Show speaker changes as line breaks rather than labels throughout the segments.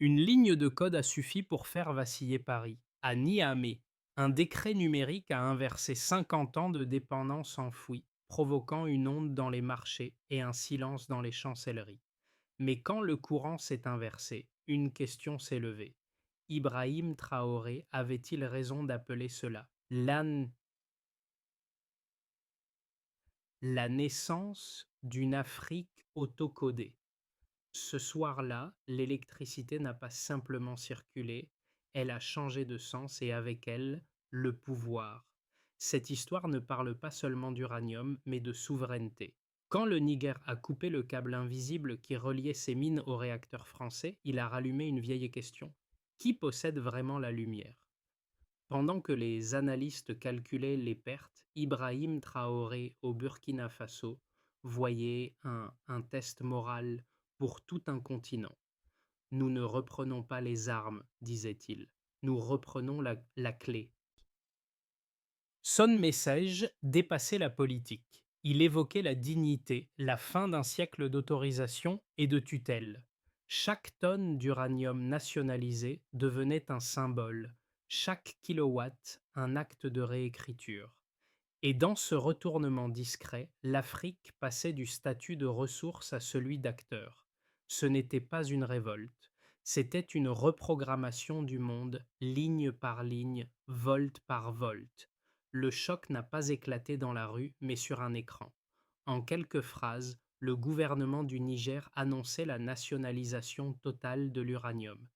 Une ligne de code a suffi pour faire vaciller Paris. À Niamey, un décret numérique a inversé 50 ans de dépendance enfouie, provoquant une onde dans les marchés et un silence dans les chancelleries. Mais quand le courant s'est inversé, une question s'est levée. Ibrahim Traoré avait-il raison d'appeler cela la naissance d'une Afrique autocodée? Ce soir-là, l'électricité n'a pas simplement circulé, elle a changé de sens et avec elle, le pouvoir. Cette histoire ne parle pas seulement d'uranium, mais de souveraineté. Quand le Niger a coupé le câble invisible qui reliait ses mines aux réacteurs français, il a rallumé une vieille question. Qui possède vraiment la lumière? Pendant que les analystes calculaient les pertes, Ibrahim Traoré au Burkina Faso voyait un test moral pour tout un continent. Nous ne reprenons pas les armes, disait-il. Nous reprenons la clé. Son message dépassait la politique. Il évoquait la dignité, la fin d'un siècle d'autorisation et de tutelle. Chaque tonne d'uranium nationalisé devenait un symbole, chaque kilowatt un acte de réécriture. Et dans ce retournement discret, l'Afrique passait du statut de ressource à celui d'acteur. Ce n'était pas une révolte, c'était une reprogrammation du monde, ligne par ligne, volte par volte. Le choc n'a pas éclaté dans la rue, mais sur un écran. En quelques phrases, le gouvernement du Niger annonçait la nationalisation totale de l'uranium.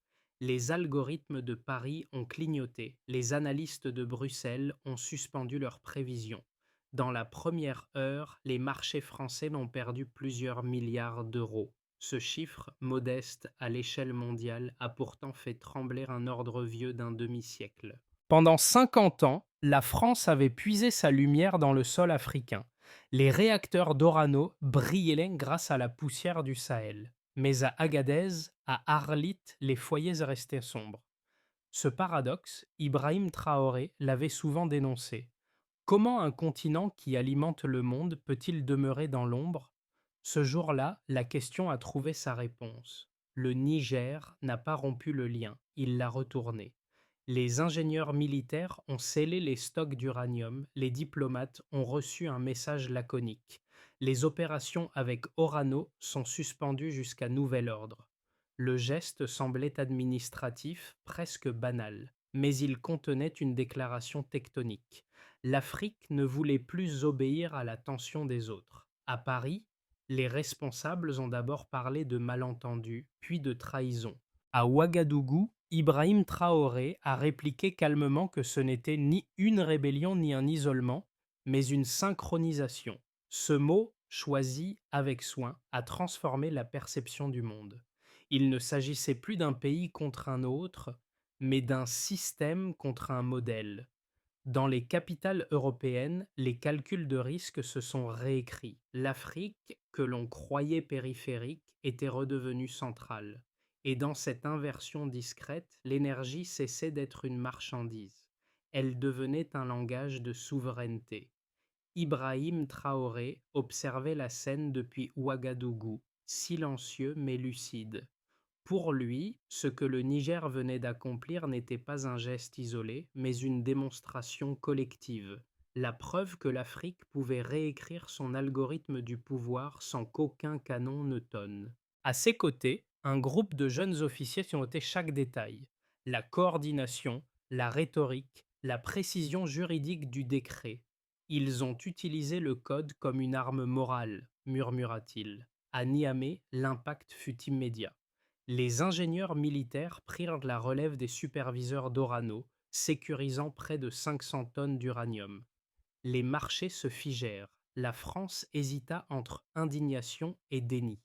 Les algorithmes de Paris ont clignoté, les analystes de Bruxelles ont suspendu leurs prévisions. Dans la première heure, les marchés français n'ont perdu plusieurs milliards d'euros. Ce chiffre, modeste à l'échelle mondiale, a pourtant fait trembler un ordre vieux d'un demi-siècle. Pendant 50 ans, la France avait puisé sa lumière dans le sol africain. Les réacteurs d'Orano brillaient grâce à la poussière du Sahel. Mais à Agadez, à Arlit, les foyers restaient sombres. Ce paradoxe, Ibrahim Traoré l'avait souvent dénoncé. Comment un continent qui alimente le monde peut-il demeurer dans l'ombre? Ce jour-là, la question a trouvé sa réponse. Le Niger n'a pas rompu le lien, il l'a retourné. Les ingénieurs militaires ont scellé les stocks d'uranium, les diplomates ont reçu un message laconique. Les opérations avec Orano sont suspendues jusqu'à nouvel ordre. Le geste semblait administratif, presque banal, mais il contenait une déclaration tectonique. L'Afrique ne voulait plus obéir à la tension des autres. À Paris, les responsables ont d'abord parlé de malentendus, puis de trahison. À Ouagadougou, Ibrahim Traoré a répliqué calmement que ce n'était ni une rébellion ni un isolement, mais une synchronisation. Ce mot, choisi avec soin, a transformé la perception du monde. Il ne s'agissait plus d'un pays contre un autre, mais d'un système contre un modèle. Dans les capitales européennes, les calculs de risque se sont réécrits. L'Afrique, que l'on croyait périphérique, était redevenue centrale. Et dans cette inversion discrète, l'énergie cessait d'être une marchandise. Elle devenait un langage de souveraineté. Ibrahim Traoré observait la scène depuis Ouagadougou, silencieux mais lucide. Pour lui, ce que le Niger venait d'accomplir n'était pas un geste isolé, mais une démonstration collective, la preuve que l'Afrique pouvait réécrire son algorithme du pouvoir sans qu'aucun canon ne tonne. À ses côtés, un groupe de jeunes officiers qui ont noté chaque détail, la coordination, la rhétorique, la précision juridique du décret. Ils ont utilisé le code comme une arme morale, murmura-t-il. À Niamey, l'impact fut immédiat. Les ingénieurs militaires prirent la relève des superviseurs d'Orano, sécurisant près de 500 tonnes d'uranium. Les marchés se figèrent. La France hésita entre indignation et déni.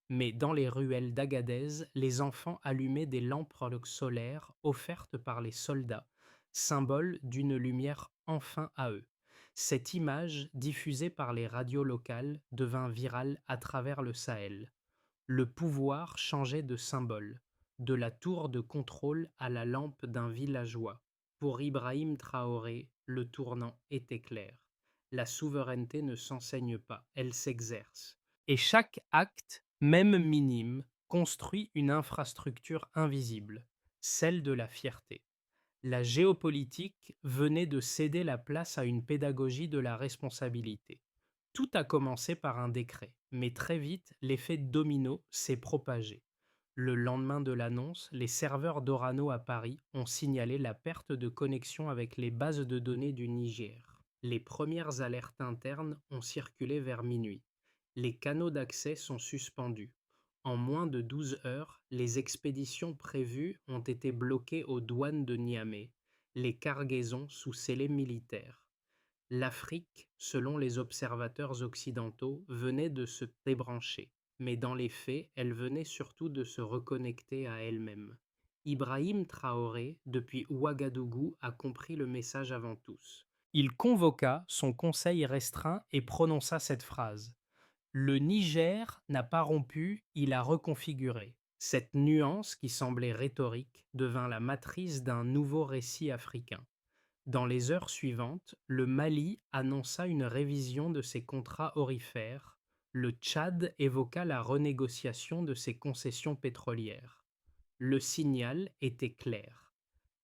Mais dans les ruelles d'Agadez, les enfants allumaient des lampes solaires offertes par les soldats, symbole d'une lumière enfin à eux. Cette image, diffusée par les radios locales, devint virale à travers le Sahel. Le pouvoir changeait de symbole, de la tour de contrôle à la lampe d'un villageois. Pour Ibrahim Traoré, le tournant était clair. La souveraineté ne s'enseigne pas, elle s'exerce. Et chaque acte, même minime, construit une infrastructure invisible, celle de la fierté. La géopolitique venait de céder la place à une pédagogie de la responsabilité. Tout a commencé par un décret, mais très vite, l'effet domino s'est propagé. Le lendemain de l'annonce, les serveurs d'Orano à Paris ont signalé la perte de connexion avec les bases de données du Niger. Les premières alertes internes ont circulé vers minuit. Les canaux d'accès sont suspendus. En moins de 12 heures, les expéditions prévues ont été bloquées aux douanes de Niamey, les cargaisons sous scellés militaires. L'Afrique, selon les observateurs occidentaux, venait de se débrancher, mais dans les faits, elle venait surtout de se reconnecter à elle-même. Ibrahim Traoré, depuis Ouagadougou, a compris le message avant tous. Il convoqua son conseil restreint et prononça cette phrase: le Niger n'a pas rompu, il a reconfiguré. Cette nuance, qui semblait rhétorique, devint la matrice d'un nouveau récit africain. Dans les heures suivantes, le Mali annonça une révision de ses contrats aurifères, le Tchad évoqua la renégociation de ses concessions pétrolières. Le signal était clair.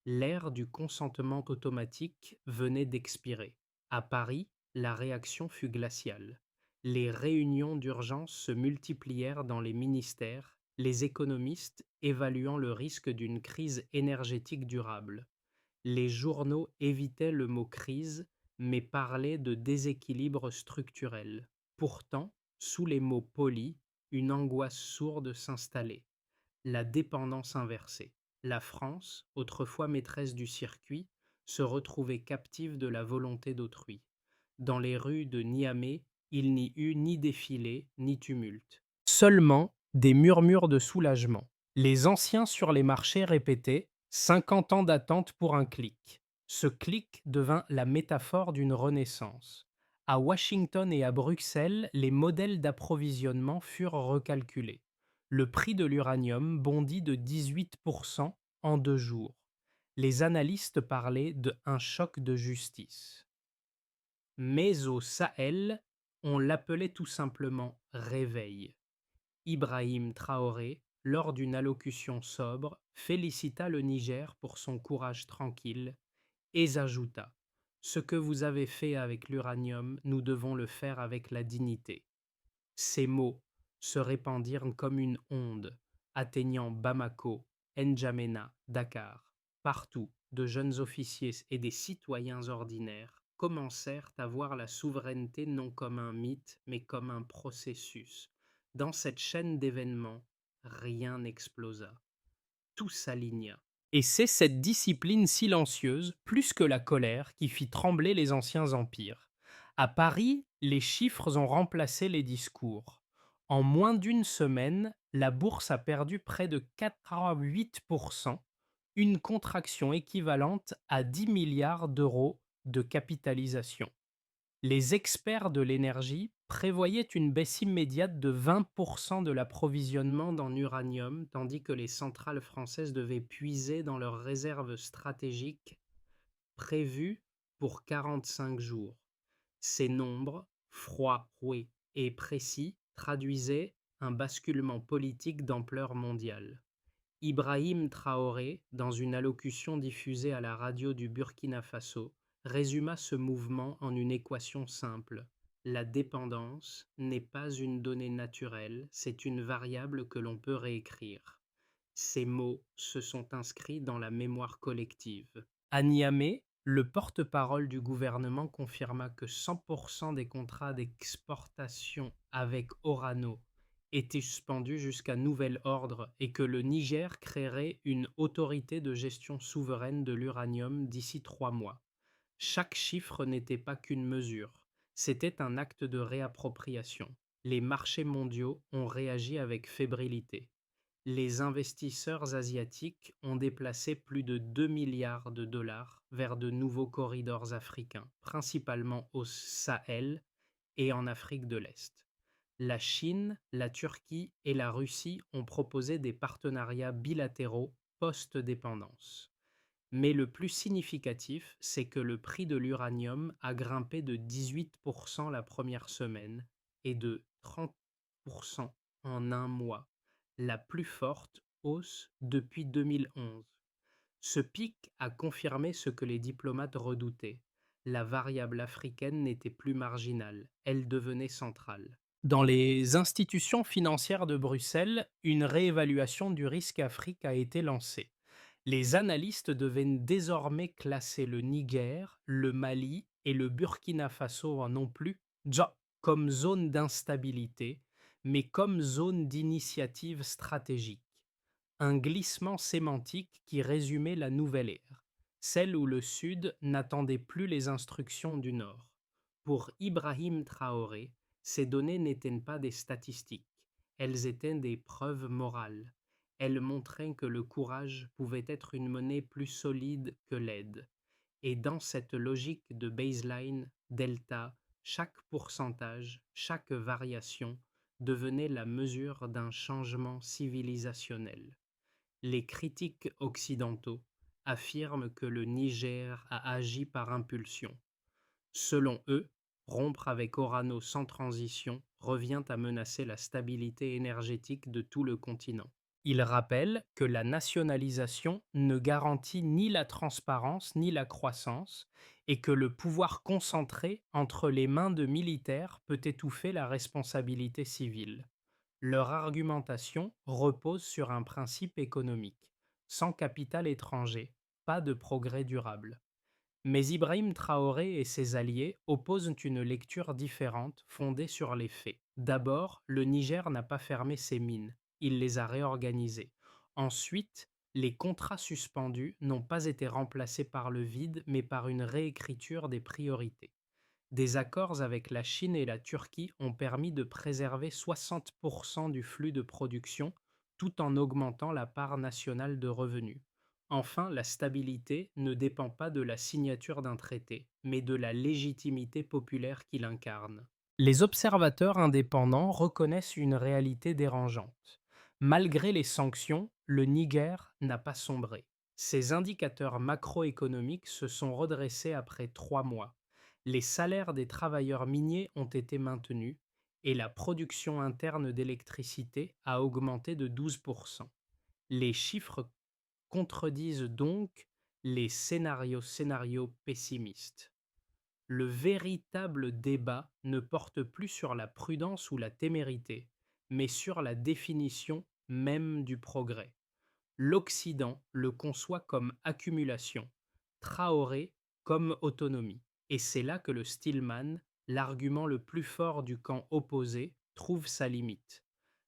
L'ère du consentement automatique venait d'expirer. À Paris, la réaction fut glaciale. Les réunions d'urgence se multiplièrent dans les ministères, les économistes évaluant le risque d'une crise énergétique durable. Les journaux évitaient le mot crise, mais parlaient de déséquilibre structurel. Pourtant, sous les mots polis, une angoisse sourde s'installait: la dépendance inversée. La France, autrefois maîtresse du circuit, se retrouvait captive de la volonté d'autrui. Dans les rues de Niamey, il n'y eut ni défilé, ni tumulte. Seulement des murmures de soulagement. Les anciens sur les marchés répétaient: 50 ans d'attente pour un clic. Ce clic devint la métaphore d'une renaissance. À Washington et à Bruxelles, les modèles d'approvisionnement furent recalculés. Le prix de l'uranium bondit de 18% en 2 jours. Les analystes parlaient de un choc de justice. Mais au Sahel, on l'appelait tout simplement réveil. Ibrahim Traoré, lors d'une allocution sobre, félicita le Niger pour son courage tranquille et ajouta: ce que vous avez fait avec l'uranium, nous devons le faire avec la dignité. Ces mots se répandirent comme une onde, atteignant Bamako, N'Djamena, Dakar. Partout, de jeunes officiers et des citoyens ordinaires commencèrent à voir la souveraineté non comme un mythe, mais comme un processus. Dans cette chaîne d'événements, rien n'explosa. Tout s'aligna. Et c'est cette discipline silencieuse, plus que la colère, qui fit trembler les anciens empires. À Paris, les chiffres ont remplacé les discours. En moins d'une semaine, la bourse a perdu près de 88%, une contraction équivalente à 10 milliards d'euros de capitalisation. Les experts de l'énergie prévoyaient une baisse immédiate de 20% de l'approvisionnement en uranium, tandis que les centrales françaises devaient puiser dans leurs réserves stratégiques prévues pour 45 jours. Ces nombres, froids, roués et précis, traduisaient un basculement politique d'ampleur mondiale. Ibrahim Traoré, dans une allocution diffusée à la radio du Burkina Faso, résuma ce mouvement en une équation simple: la dépendance n'est pas une donnée naturelle, c'est une variable que l'on peut réécrire. Ces mots se sont inscrits dans la mémoire collective. À Niamey, le porte-parole du gouvernement confirma que 100% des contrats d'exportation avec Orano étaient suspendus jusqu'à nouvel ordre et que le Niger créerait une autorité de gestion souveraine de l'uranium d'ici 3 mois. Chaque chiffre n'était pas qu'une mesure, c'était un acte de réappropriation. Les marchés mondiaux ont réagi avec fébrilité. Les investisseurs asiatiques ont déplacé plus de 2 milliards de dollars vers de nouveaux corridors africains, principalement au Sahel et en Afrique de l'Est. La Chine, la Turquie et la Russie ont proposé des partenariats bilatéraux post-dépendance. Mais le plus significatif, c'est que le prix de l'uranium a grimpé de 18% la première semaine et de 30% en un mois. la plus forte hausse depuis 2011. Ce pic a confirmé ce que les diplomates redoutaient. La variable africaine n'était plus marginale, elle devenait centrale. Dans les institutions financières de Bruxelles, une réévaluation du risque Afrique a été lancée. Les analystes devaient désormais classer le Niger, le Mali et le Burkina Faso en non plus comme zone d'instabilité, mais comme zone d'initiative stratégique. Un glissement sémantique qui résumait la nouvelle ère, celle où le Sud n'attendait plus les instructions du Nord. Pour Ibrahim Traoré, ces données n'étaient pas des statistiques, elles étaient des preuves morales. Elles montraient que le courage pouvait être une monnaie plus solide que l'aide. Et dans cette logique de baseline, delta, chaque pourcentage, chaque variation devenait la mesure d'un changement civilisationnel. Les critiques occidentaux affirment que le Niger a agi par impulsion. Selon eux, rompre avec Orano sans transition revient à menacer la stabilité énergétique de tout le continent. Ils rappellent que la nationalisation ne garantit ni la transparence ni la croissance et que le pouvoir concentré entre les mains de militaires peut étouffer la responsabilité civile. Leur argumentation repose sur un principe économique. Sans capital étranger, pas de progrès durable. Mais Ibrahim Traoré et ses alliés opposent une lecture différente fondée sur les faits. D'abord, le Niger n'a pas fermé ses mines, il les a réorganisées. Ensuite, les contrats suspendus n'ont pas été remplacés par le vide, mais par une réécriture des priorités. Des accords avec la Chine et la Turquie ont permis de préserver 60% du flux de production tout en augmentant la part nationale de revenus. Enfin, la stabilité ne dépend pas de la signature d'un traité, mais de la légitimité populaire qu'il incarne. Les observateurs indépendants reconnaissent une réalité dérangeante. Malgré les sanctions, le Niger n'a pas sombré. Ses indicateurs macroéconomiques se sont redressés après 3 mois. Les salaires des travailleurs miniers ont été maintenus et la production interne d'électricité a augmenté de 12%. Les chiffres contredisent donc les scénarios pessimistes. Le véritable débat ne porte plus sur la prudence ou la témérité, mais sur la définition même du progrès. L'Occident le conçoit comme accumulation, Traoré comme autonomie. Et c'est là que le Stillman, l'argument le plus fort du camp opposé, trouve sa limite.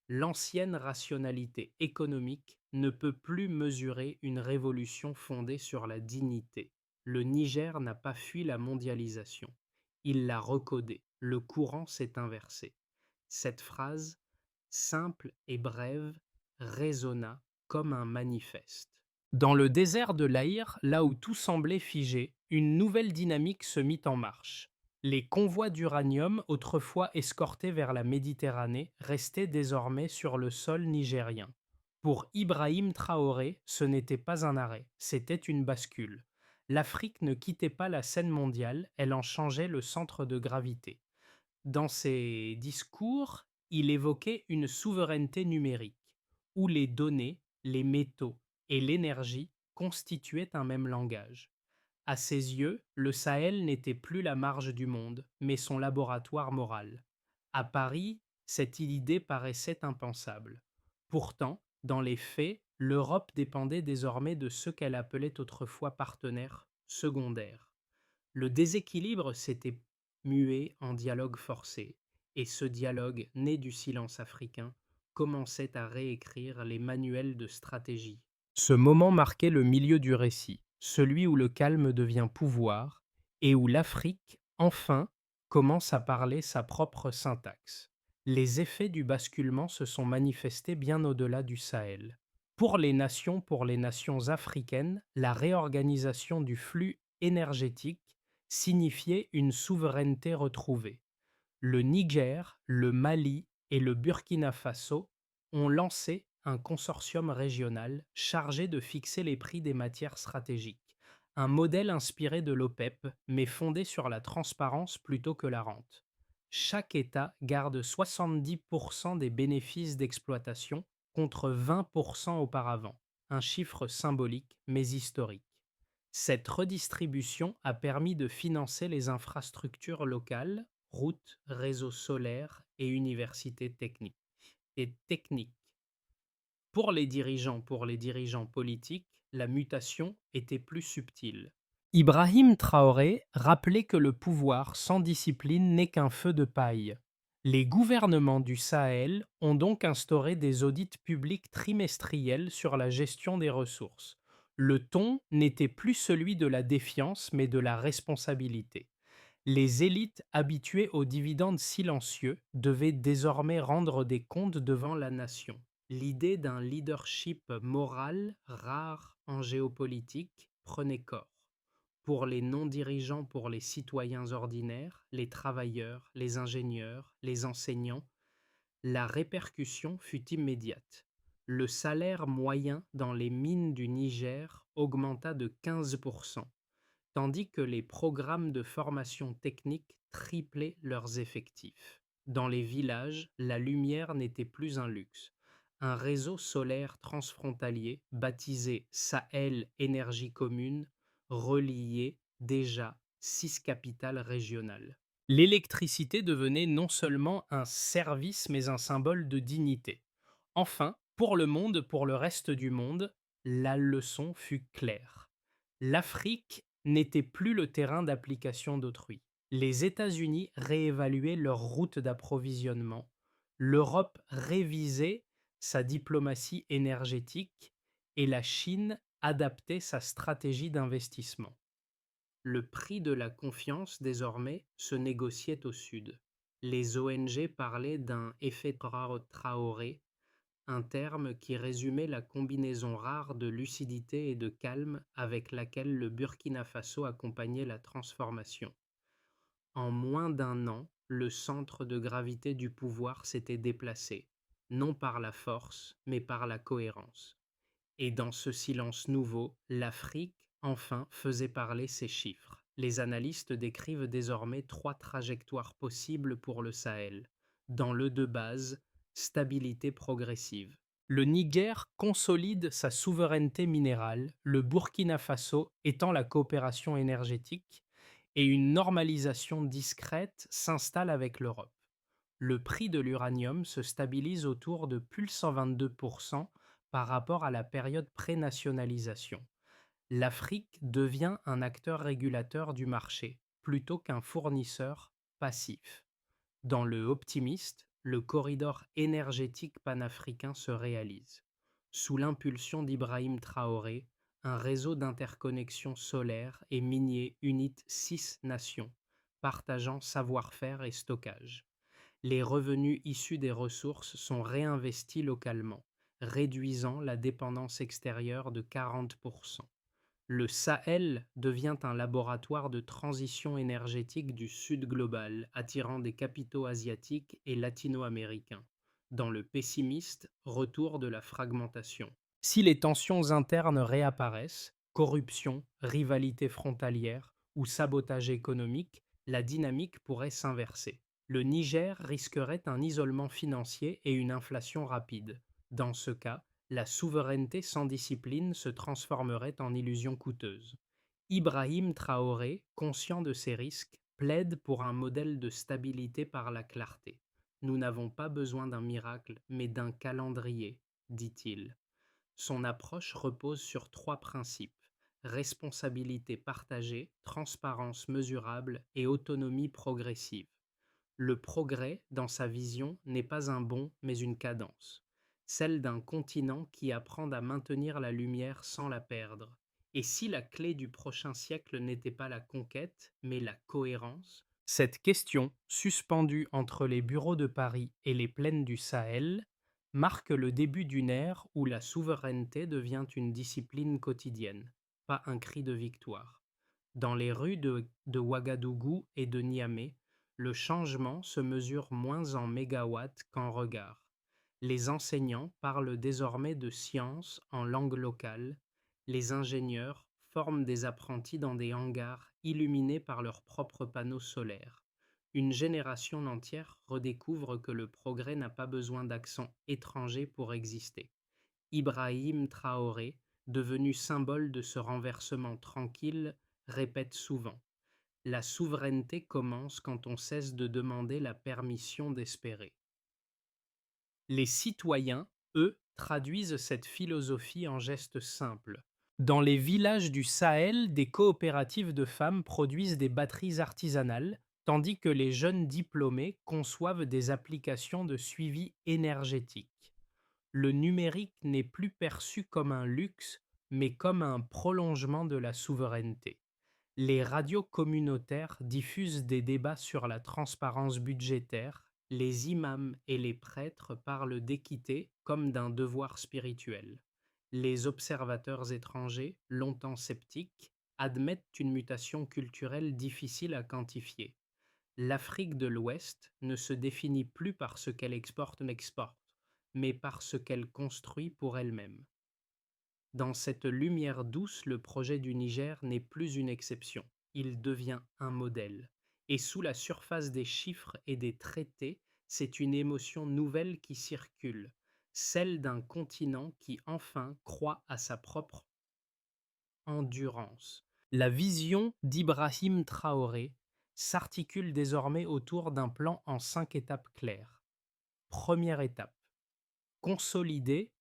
L'ancienne rationalité économique ne peut plus mesurer une révolution fondée sur la dignité. Le Niger n'a pas fui la mondialisation. Il l'a recodée. Le courant s'est inversé. Cette phrase, simple et brève, résonna comme un manifeste. Dans le désert de l'Aïr, là où tout semblait figé, une nouvelle dynamique se mit en marche. Les convois d'uranium, autrefois escortés vers la Méditerranée, restaient désormais sur le sol nigérien. Pour Ibrahim Traoré, ce n'était pas un arrêt, c'était une bascule. L'Afrique ne quittait pas la scène mondiale, elle en changeait le centre de gravité. Dans ses discours, il évoquait une souveraineté numérique, où les données, les métaux et l'énergie constituaient un même langage. À ses yeux, le Sahel n'était plus la marge du monde, mais son laboratoire moral. À Paris, cette idée paraissait impensable. Pourtant, dans les faits, l'Europe dépendait désormais de ceux qu'elle appelait autrefois partenaires secondaires. Le déséquilibre s'était mué en dialogue forcé, et ce dialogue, né du silence africain, commençait à réécrire les manuels de stratégie. Ce moment marquait le milieu du récit, celui où le calme devient pouvoir, et où l'Afrique, enfin, commence à parler sa propre syntaxe. Les effets du basculement se sont manifestés bien au-delà du Sahel. Pour les nations africaines, la réorganisation du flux énergétique signifiait une souveraineté retrouvée. Le Niger, le Mali et le Burkina Faso ont lancé un consortium régional chargé de fixer les prix des matières stratégiques, un modèle inspiré de l'OPEP mais fondé sur la transparence plutôt que la rente. Chaque État garde 70% des bénéfices d'exploitation contre 20% auparavant, un chiffre symbolique mais historique. Cette redistribution a permis de financer les infrastructures locales, routes, réseaux solaires et universités techniques. Pour les dirigeants politiques, la mutation était plus subtile. Ibrahim Traoré rappelait que le pouvoir sans discipline n'est qu'un feu de paille. Les gouvernements du Sahel ont donc instauré des audits publics trimestriels sur la gestion des ressources. Le ton n'était plus celui de la défiance mais de la responsabilité. Les élites habituées aux dividendes silencieux devaient désormais rendre des comptes devant la nation. L'idée d'un leadership moral, rare en géopolitique, prenait corps. Pour les non-dirigeants, pour les citoyens ordinaires, les travailleurs, les ingénieurs, les enseignants, la répercussion fut immédiate. Le salaire moyen dans les mines du Niger augmenta de 15%, tandis que les programmes de formation technique triplaient leurs effectifs. Dans les villages, la lumière n'était plus un luxe. Un réseau solaire transfrontalier, baptisé Sahel Énergie Commune, reliait déjà 6 capitales régionales. L'électricité devenait non seulement un service mais un symbole de dignité. Enfin, pour le reste du monde, la leçon fut claire. L'Afrique n'était plus le terrain d'application d'autrui. Les États-Unis réévaluaient leur route d'approvisionnement. L'Europe révisait sa diplomatie énergétique et la Chine adaptait sa stratégie d'investissement. Le prix de la confiance, désormais, se négociait au Sud. Les ONG parlaient d'un effet Traoré, un terme qui résumait la combinaison rare de lucidité et de calme avec laquelle le Burkina Faso accompagnait la transformation. En moins d'un an, le centre de gravité du pouvoir s'était déplacé, non par la force, mais par la cohérence. Et dans ce silence nouveau, l'Afrique, enfin, faisait parler ses chiffres. Les analystes décrivent désormais 3 trajectoires possibles pour le Sahel. Dans le de base, stabilité progressive. Le Niger consolide sa souveraineté minérale, le Burkina Faso étend la coopération énergétique et une normalisation discrète s'installe avec l'Europe. Le prix de l'uranium se stabilise autour de plus 122% par rapport à la période pré-nationalisation. L'Afrique devient un acteur régulateur du marché plutôt qu'un fournisseur passif. Dans le optimiste, le corridor énergétique panafricain se réalise. Sous l'impulsion d'Ibrahim Traoré, un réseau d'interconnexion solaire et minier unit 6 nations, partageant savoir-faire et stockage. Les revenus issus des ressources sont réinvestis localement, réduisant la dépendance extérieure de 40%. Le Sahel devient un laboratoire de transition énergétique du Sud global, attirant des capitaux asiatiques et latino-américains. Dans le pessimiste, retour de la fragmentation. Si les tensions internes réapparaissent, corruption, rivalité frontalière ou sabotage économique, la dynamique pourrait s'inverser. Le Niger risquerait un isolement financier et une inflation rapide. Dans ce cas, la souveraineté sans discipline se transformerait en illusion coûteuse. Ibrahim Traoré, conscient de ces risques, plaide pour un modèle de stabilité par la clarté. Nous n'avons pas besoin d'un miracle, mais d'un calendrier, dit-il. Son approche repose sur 3 principes: responsabilité partagée, transparence mesurable et autonomie progressive. Le progrès, dans sa vision, n'est pas un bond, mais une cadence, celle d'un continent qui apprend à maintenir la lumière sans la perdre. Et si la clé du prochain siècle n'était pas la conquête, mais la cohérence? Cette question, suspendue entre les bureaux de Paris et les plaines du Sahel, marque le début d'une ère où la souveraineté devient une discipline quotidienne, pas un cri de victoire. Dans les rues de Ouagadougou et de Niamey, le changement se mesure moins en mégawatts qu'en regards. Les enseignants parlent désormais de science en langue locale, les ingénieurs forment des apprentis dans des hangars illuminés par leurs propres panneaux solaires. Une génération entière redécouvre que le progrès n'a pas besoin d'accent étranger pour exister. Ibrahim Traoré, devenu symbole de ce renversement tranquille, répète souvent: la souveraineté commence quand on cesse de demander la permission d'espérer. Les citoyens, eux, traduisent cette philosophie en gestes simples. Dans les villages du Sahel, des coopératives de femmes produisent des batteries artisanales, tandis que les jeunes diplômés conçoivent des applications de suivi énergétique. Le numérique n'est plus perçu comme un luxe, mais comme un prolongement de la souveraineté. Les radios communautaires diffusent des débats sur la transparence budgétaire, les imams et les prêtres parlent d'équité comme d'un devoir spirituel. Les observateurs étrangers, longtemps sceptiques, admettent une mutation culturelle difficile à quantifier. L'Afrique de l'Ouest ne se définit plus par ce qu'elle exporte, mais par ce qu'elle construit pour elle-même. Dans cette lumière douce, le projet du Niger n'est plus une exception, il devient un modèle. Et sous la surface des chiffres et des traités, c'est une émotion nouvelle qui circule, celle d'un continent qui enfin croit à sa propre endurance. La vision d'Ibrahim Traoré s'articule désormais autour d'un plan en 5 étapes claires. Première étape: consolider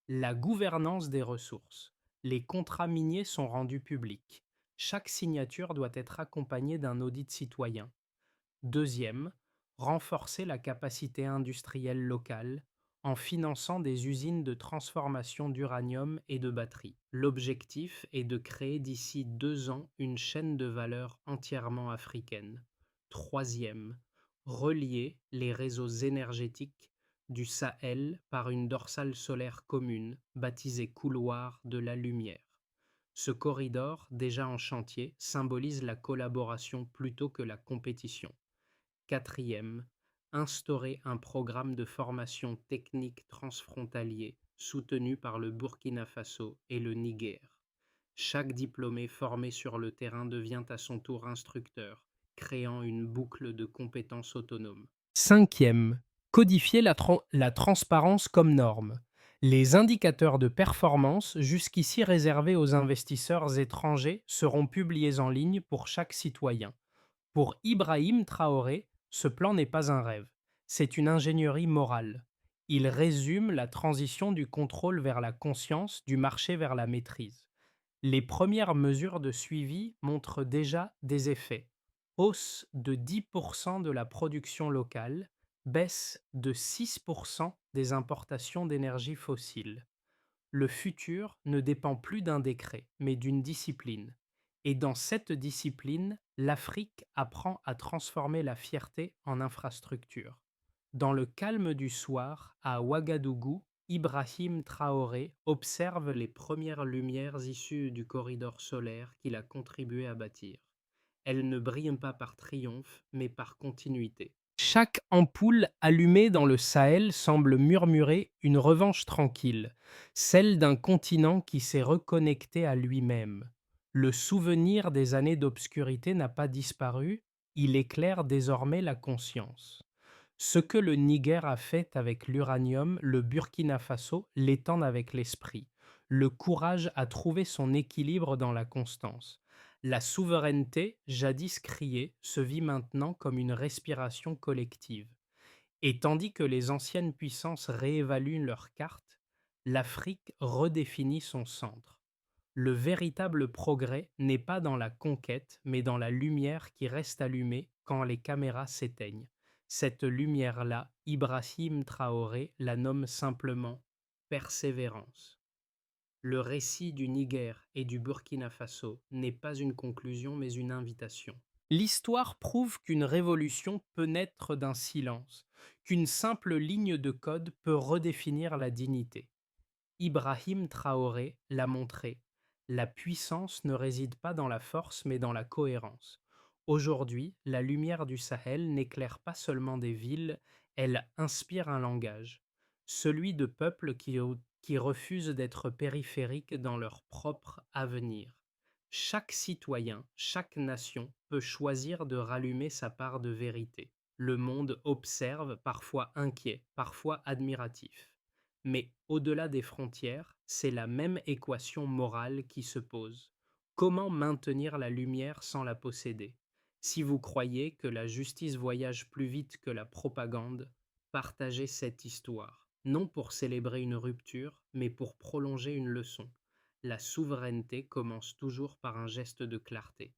la gouvernance des ressources. Les contrats miniers sont rendus publics. Chaque signature doit être accompagnée d'un audit citoyen. Deuxième, renforcer la capacité industrielle locale en finançant des usines de transformation d'uranium et de batteries. L'objectif est de créer d'ici 2 ans une chaîne de valeur entièrement africaine. Troisième, relier les réseaux énergétiques du Sahel par une dorsale solaire commune, baptisée couloir de la lumière. Ce corridor, déjà en chantier, symbolise la collaboration plutôt que la compétition. Quatrième, instaurer un programme de formation technique transfrontalier soutenu par le Burkina Faso et le Niger. Chaque diplômé formé sur le terrain devient à son tour instructeur, créant une boucle de compétences autonomes. Cinquième, codifier la transparence comme norme. Les indicateurs de performance, jusqu'ici réservés aux investisseurs étrangers, seront publiés en ligne pour chaque citoyen. Pour Ibrahim Traoré, ce plan n'est pas un rêve, c'est une ingénierie morale. Il résume la transition du contrôle vers la conscience, du marché vers la maîtrise. Les premières mesures de suivi montrent déjà des effets. Hausse de 10% de la production locale, baisse de 6% des importations d'énergie fossile. Le futur ne dépend plus d'un décret, mais d'une discipline. Et dans cette discipline, l'Afrique apprend à transformer la fierté en infrastructure. Dans le calme du soir, à Ouagadougou, Ibrahim Traoré observe les premières lumières issues du corridor solaire qu'il a contribué à bâtir. Elles ne brillent pas par triomphe, mais par continuité. Chaque ampoule allumée dans le Sahel semble murmurer une revanche tranquille, celle d'un continent qui s'est reconnecté à lui-même. Le souvenir des années d'obscurité n'a pas disparu, il éclaire désormais la conscience. Ce que le Niger a fait avec l'uranium, le Burkina Faso l'étend avec l'esprit. Le courage a trouvé son équilibre dans la constance. La souveraineté, jadis criée, se vit maintenant comme une respiration collective. Et tandis que les anciennes puissances réévaluent leurs cartes, l'Afrique redéfinit son centre. Le véritable progrès n'est pas dans la conquête, mais dans la lumière qui reste allumée quand les caméras s'éteignent. Cette lumière-là, Ibrahim Traoré la nomme simplement persévérance. Le récit du Niger et du Burkina Faso n'est pas une conclusion mais une invitation. L'histoire prouve qu'une révolution peut naître d'un silence, qu'une simple ligne de code peut redéfinir la dignité. Ibrahim Traoré l'a montré, la puissance ne réside pas dans la force mais dans la cohérence. Aujourd'hui, la lumière du Sahel n'éclaire pas seulement des villes, elle inspire un langage, celui de peuples qui refusent d'être périphériques dans leur propre avenir. Chaque citoyen, chaque nation peut choisir de rallumer sa part de vérité. Le monde observe, parfois inquiet, parfois admiratif. Mais au-delà des frontières, c'est la même équation morale qui se pose. Comment maintenir la lumière sans la posséder? Si vous croyez que la justice voyage plus vite que la propagande, partagez cette histoire, non pour célébrer une rupture, mais pour prolonger une leçon. La souveraineté commence toujours par un geste de clarté.